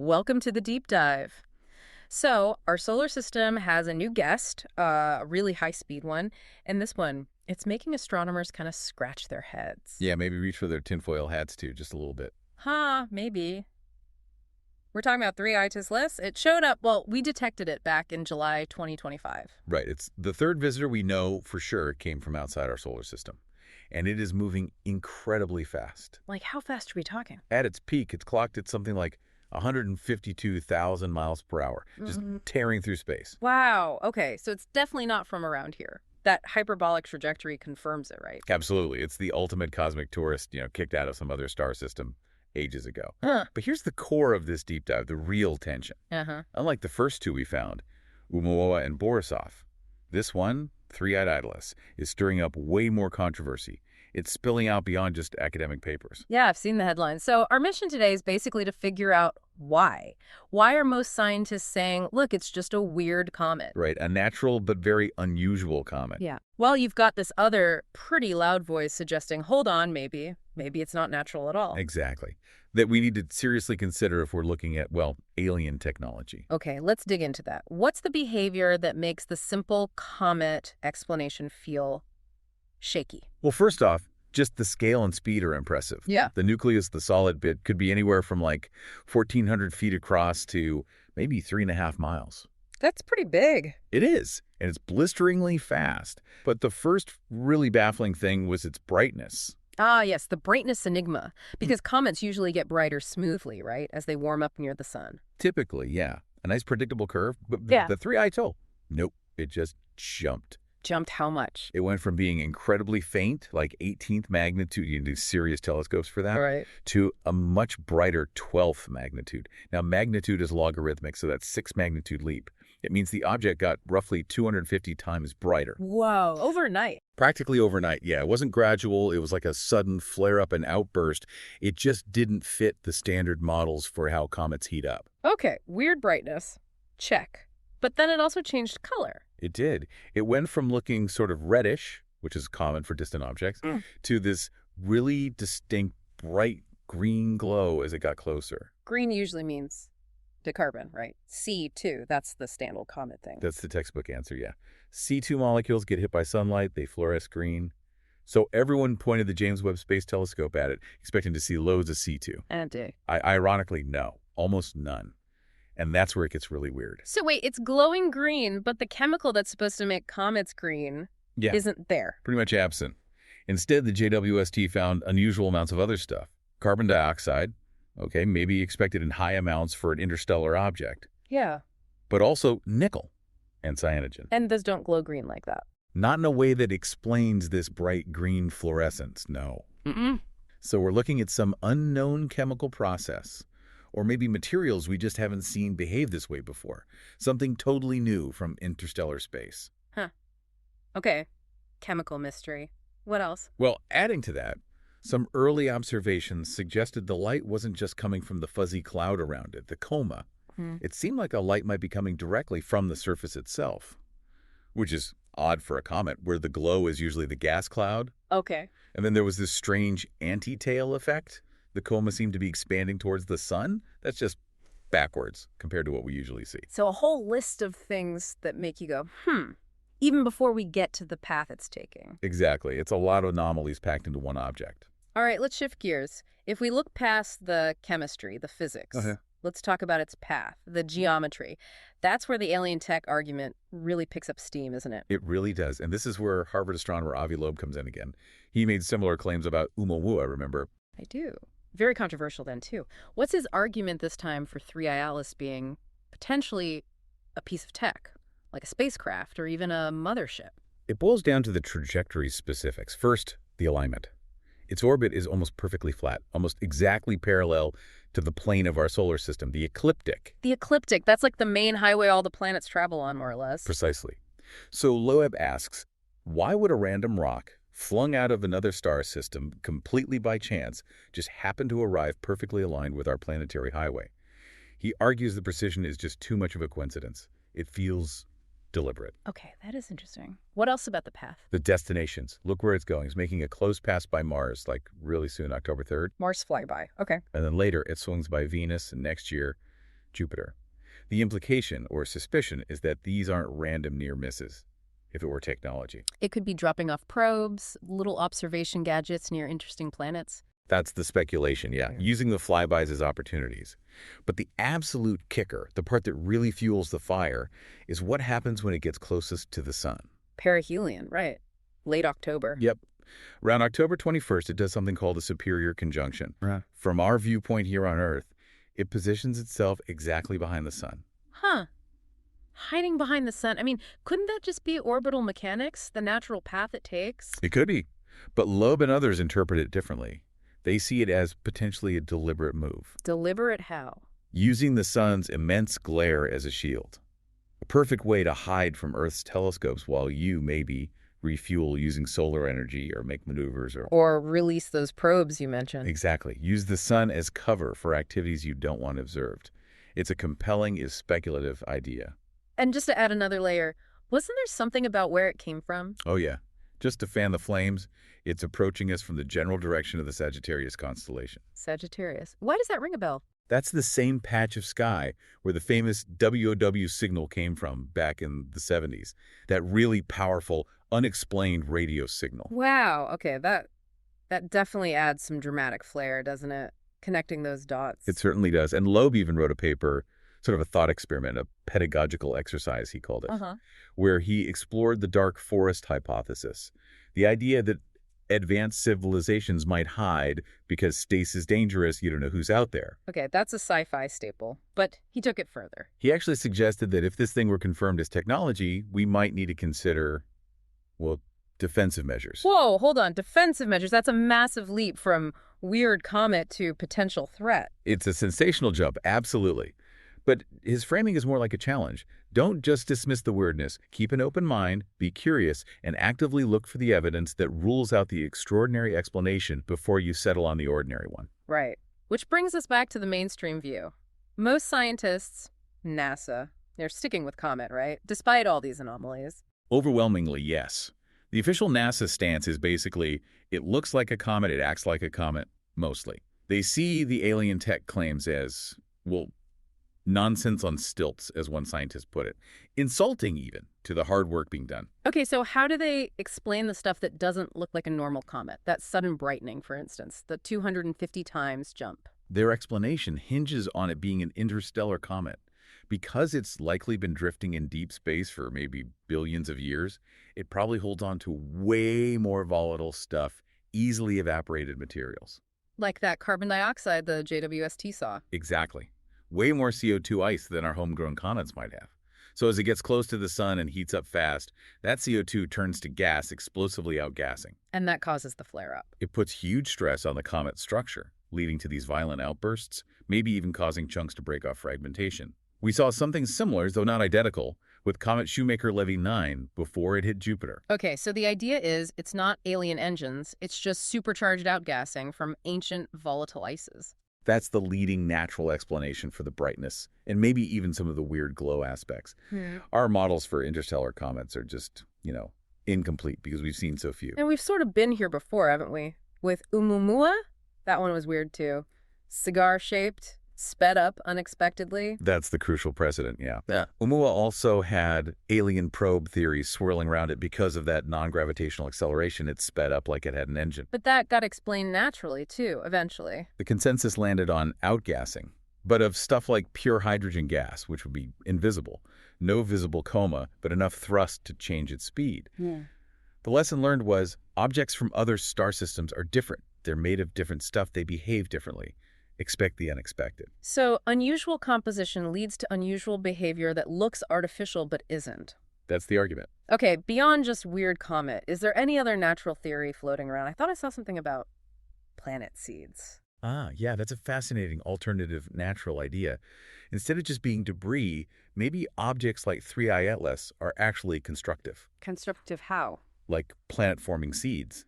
Welcome to the Deep Dive. So, our solar system has a new guest, a really high-speed one, and this one, it's making astronomers kind of scratch their heads. Yeah, maybe reach for their tinfoil hats too, just a little bit. Huh, maybe. We're talking about 3i. It showed up, well, we detected it back in July 2025. Right, it's the third visitor we know for sure came from outside our solar system. And it is moving incredibly fast. Like, how fast are we talking? At its peak, it's clocked at something like 152,000 miles per hour, just tearing through space. Wow, okay, so it's definitely not from around here. That hyperbolic trajectory confirms it, right? Absolutely. It's the ultimate cosmic tourist, kicked out of some other star system ages ago. Huh. But here's the core of this deep dive, the real tension. Uh-huh. Unlike the first two we found, Umuoa and Borisov, this one, Three-Eyed Atlas, is stirring up way more controversy. It's spilling out beyond just academic papers. Yeah, I've seen the headlines. So our mission today is basically to figure out why. Why are most scientists saying, look, it's just a weird comet? Right, a natural but very unusual comet. Yeah. Well, you've got this other pretty loud voice suggesting, hold on, maybe it's not natural at all. Exactly. That we need to seriously consider if we're looking at, well, alien technology. Okay, let's dig into that. What's the behavior that makes the simple comet explanation feel shaky? Well, first off, just the scale and speed are impressive. Yeah. The nucleus, the solid bit, could be anywhere from like 1,400 feet across to maybe 3.5 miles. That's pretty big. It is, and it's blisteringly fast. But the first really baffling thing was its brightness. Ah, yes, the brightness enigma. Because comets usually get brighter smoothly, right, as they warm up near the sun. Typically, yeah. A nice predictable curve. But Yeah. the three-eye toll, nope, it just jumped. Jumped how much? It went from being incredibly faint, like 18th magnitude, you need serious telescopes for that, Right. to a much brighter 12th magnitude. Now, magnitude is logarithmic, so that's 6 magnitude leap. It means the object got roughly 250 times brighter. Whoa, overnight. Practically overnight, yeah. It wasn't gradual. It was like a sudden flare-up and outburst. It just didn't fit the standard models for how comets heat up. Okay, weird brightness. Check. But then it also changed color. It did. It went from looking sort of reddish, which is common for distant objects, to this really distinct bright green glow as it got closer. Green usually means decarbon, right? C2, that's the Stanley comet thing. That's the textbook answer, yeah. C2 molecules get hit by sunlight, they fluoresce green. So everyone pointed the James Webb Space Telescope at it, expecting to see loads of C2. And dig. Ironically, no, almost none. And that's where it gets really weird. So wait, it's glowing green, but the chemical that's supposed to make comets green Yeah, isn't there. pretty much absent. Instead, the JWST found unusual amounts of other stuff. Carbon dioxide, okay, maybe expected in high amounts for an interstellar object, Yeah. but also nickel and cyanogen. And those don't glow green like that. Not in a way that explains this bright green fluorescence, no. Mm-mm. So we're looking at some unknown chemical process, or maybe materials we just haven't seen behave this way before. Something totally new from interstellar space. Okay. Chemical mystery. What else? Well, adding to that, some early observations suggested the light wasn't just coming from the fuzzy cloud around it, the coma. It seemed like a light might be coming directly from the surface itself, which is odd for a comet, where the glow is usually the gas cloud. Okay. And then there was this strange anti-tail effect. The coma seemed to be expanding towards the sun. That's just backwards compared to what we usually see. So a whole list of things that make you go, even before we get to the path it's taking. Exactly. It's a lot of anomalies packed into one object. All right, let's shift gears. If we look past the chemistry, the physics, let's talk about its path, the geometry. That's where the alien tech argument really picks up steam, isn't it? It really does. And this is where Harvard astronomer Avi Loeb comes in again. He made similar claims about Oumuamua, remember? I do. Very controversial then, too. What's his argument this time for 3i Atlas being potentially a piece of tech, like a spacecraft or even a mothership? It boils down to the trajectory specifics. First, the alignment. Its orbit is almost perfectly flat, almost exactly parallel to the plane of our solar system, the ecliptic. The ecliptic, that's like the main highway all the planets travel on, more or less. Precisely. So Loeb asks, why would a random rock flung out of another star system completely by chance just happen to arrive perfectly aligned with our planetary highway? He argues the precision is just too much of a coincidence. It feels deliberate. Okay, that is interesting. What else about the path? The destinations. Look where it's going. It's making a close pass by Mars, like really soon, October 3rd. Mars flyby. Okay. And then later, it swings by Venus, and next year, Jupiter. The implication or suspicion is that these aren't random near misses, if it were technology. It could be dropping off probes, little observation gadgets near interesting planets. That's the speculation, yeah, using the flybys as opportunities. But the absolute kicker, the part that really fuels the fire, is what happens when it gets closest to the sun. Perihelion, right. Late October. Yep. Around October 21st, it does something called a superior conjunction. Right. From our viewpoint here on Earth, it positions itself exactly behind the sun. Huh. Hiding behind the sun. I mean, couldn't that just be orbital mechanics, the natural path it takes? It could be. But Loeb and others interpret it differently. They see it as potentially a deliberate move. Deliberate how? Using the sun's immense glare as a shield. A perfect way to hide from Earth's telescopes while you, maybe, refuel using solar energy or make maneuvers or release those probes you mentioned. Exactly. Use the sun as cover for activities you don't want observed. It's a compelling, if speculative, idea. And just to add another layer, wasn't there something about where it came from? Oh, yeah. Just to fan the flames, it's approaching us from the general direction of the Sagittarius constellation. Sagittarius. Why does that ring a bell? That's the same patch of sky where the famous WOW signal came from back in the 70s. That really powerful, unexplained radio signal. Wow. Okay, that definitely adds some dramatic flair, doesn't it? Connecting those dots. It certainly does. And Loeb even wrote a paper, sort of a thought experiment, a pedagogical exercise, he called it, where he explored the dark forest hypothesis, the idea that advanced civilizations might hide because space is dangerous, you don't know who's out there. Okay, that's a sci-fi staple, but he took it further. He actually suggested that if this thing were confirmed as technology, we might need to consider, well, defensive measures. Whoa, hold on. Defensive measures. That's a massive leap from weird comet to potential threat. It's a sensational jump, absolutely. But his framing is more like a challenge. Don't just dismiss the weirdness. Keep an open mind, be curious, and actively look for the evidence that rules out the extraordinary explanation before you settle on the ordinary one. Right. Which brings us back to the mainstream view. Most scientists, NASA, they're sticking with Comet, right? Despite all these anomalies. Overwhelmingly, yes. The official NASA stance is basically, it looks like a comet, it acts like a comet, mostly. They see the alien tech claims as, well, nonsense on stilts, as one scientist put it. Insulting, even, to the hard work being done. Okay, so how do they explain the stuff that doesn't look like a normal comet? That sudden brightening, for instance, the 250 times jump. Their explanation hinges on it being an interstellar comet. Because it's likely been drifting in deep space for maybe billions of years, it probably holds on to way more volatile stuff, easily evaporated materials. Like that carbon dioxide the JWST saw. Exactly. Way more CO2 ice than our homegrown comets might have. So as it gets close to the sun and heats up fast, that CO2 turns to gas, explosively outgassing. And that causes the flare-up. It puts huge stress on the comet's structure, leading to these violent outbursts, maybe even causing chunks to break off fragmentation. We saw something similar, though not identical, with Comet Shoemaker-Levy 9 before it hit Jupiter. Okay, so the idea is it's not alien engines, it's just supercharged outgassing from ancient volatile ices. That's the leading natural explanation for the brightness, and maybe even some of the weird glow aspects. Our models for interstellar comets are just, incomplete because we've seen so few. And we've sort of been here before, haven't we? With Oumuamua? That one was weird too. Cigar-shaped. Sped up unexpectedly. That's the crucial precedent, yeah. Oumuamua also had alien probe theories swirling around it because of that non-gravitational acceleration. It sped up like it had an engine. But that got explained naturally, too, eventually. The consensus landed on outgassing, but of stuff like pure hydrogen gas, which would be invisible. No visible coma, but enough thrust to change its speed. Yeah. The lesson learned was objects from other star systems are different. They're made of different stuff. They behave differently. Expect the unexpected. So unusual composition leads to unusual behavior that looks artificial but isn't. That's the argument. Okay, beyond just weird comet, is there any other natural theory floating around? I thought I saw something about planet seeds. Yeah, that's a fascinating alternative natural idea. Instead of just being debris, maybe objects like 3I Atlas are actually constructive. Constructive how? Like planet-forming seeds.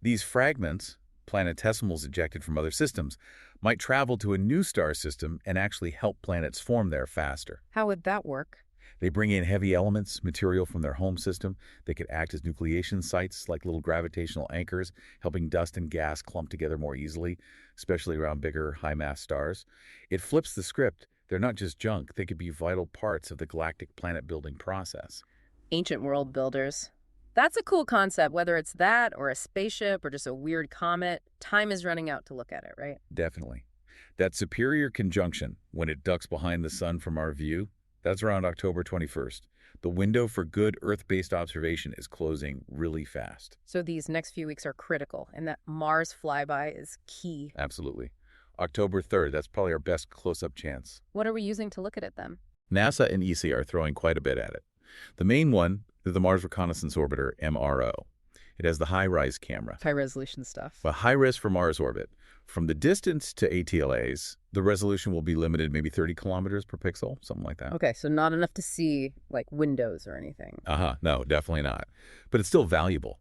These fragments, planetesimals ejected from other systems, might travel to a new star system and actually help planets form there faster. How would that work? They bring in heavy elements, material from their home system. They could act as nucleation sites, like little gravitational anchors, helping dust and gas clump together more easily, especially around bigger, high-mass stars. It flips the script They're not just junk. They could be vital parts of the galactic planet-building process. Ancient world builders. That's a cool concept, whether it's that or a spaceship or just a weird comet. Time is running out to look at it, right? Definitely. That superior conjunction, when it ducks behind the sun from our view, that's around October 21st. The window for good Earth-based observation is closing really fast. So these next few weeks are critical, and that Mars flyby is key. Absolutely. October 3rd, that's probably our best close-up chance. What are we using to look at it then? NASA and ESA are throwing quite a bit at it. The main one is the Mars Reconnaissance Orbiter, MRO. It has the high-rise camera. High-resolution stuff. Well, high-res for Mars orbit. From the distance to ATLAs, the resolution will be limited maybe 30 kilometers per pixel, something like that. Okay, so not enough to see, like, windows or anything. No, definitely not. But it's still valuable.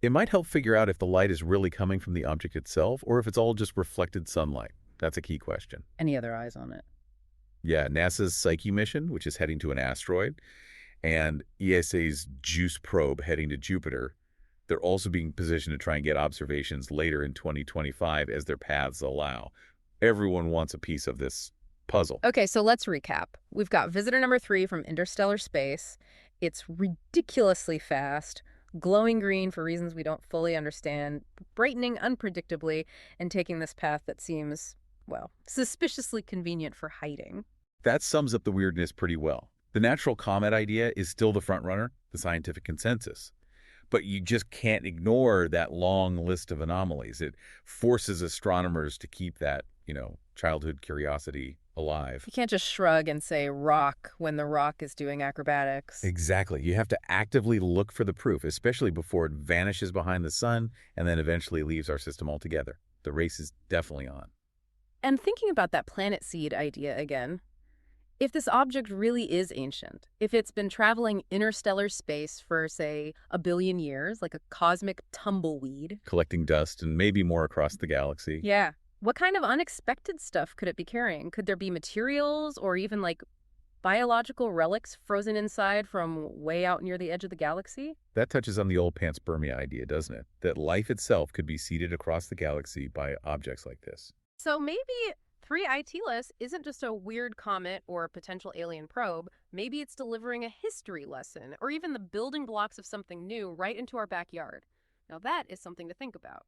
It might help figure out if the light is really coming from the object itself or if it's all just reflected sunlight. That's a key question. Any other eyes on it? Yeah, NASA's Psyche mission, which is heading to an asteroid, and ESA's JUICE probe heading to Jupiter. They're also being positioned to try and get observations later in 2025 as their paths allow. Everyone wants a piece of this puzzle. Okay, so let's recap. We've got visitor number 3 from interstellar space. It's ridiculously fast, glowing green for reasons we don't fully understand, brightening unpredictably, and taking this path that seems, well, suspiciously convenient for hiding. That sums up the weirdness pretty well. The natural comet idea is still the front runner, the scientific consensus. But you just can't ignore that long list of anomalies. It forces astronomers to keep that, childhood curiosity alive. You can't just shrug and say rock when the rock is doing acrobatics. Exactly. You have to actively look for the proof, especially before it vanishes behind the sun and then eventually leaves our system altogether. The race is definitely on. And thinking about that planet seed idea again, if this object really is ancient, if it's been traveling interstellar space for, say, 1 billion years, like a cosmic tumbleweed. Collecting dust and maybe more across the galaxy. Yeah. What kind of unexpected stuff could it be carrying? Could there be materials or even, like, biological relics frozen inside from way out near the edge of the galaxy? That touches on the old panspermia idea, doesn't it? That life itself could be seeded across the galaxy by objects like this. So maybe 3ITLS isn't just a weird comet or a potential alien probe. Maybe it's delivering a history lesson or even the building blocks of something new right into our backyard. Now that is something to think about.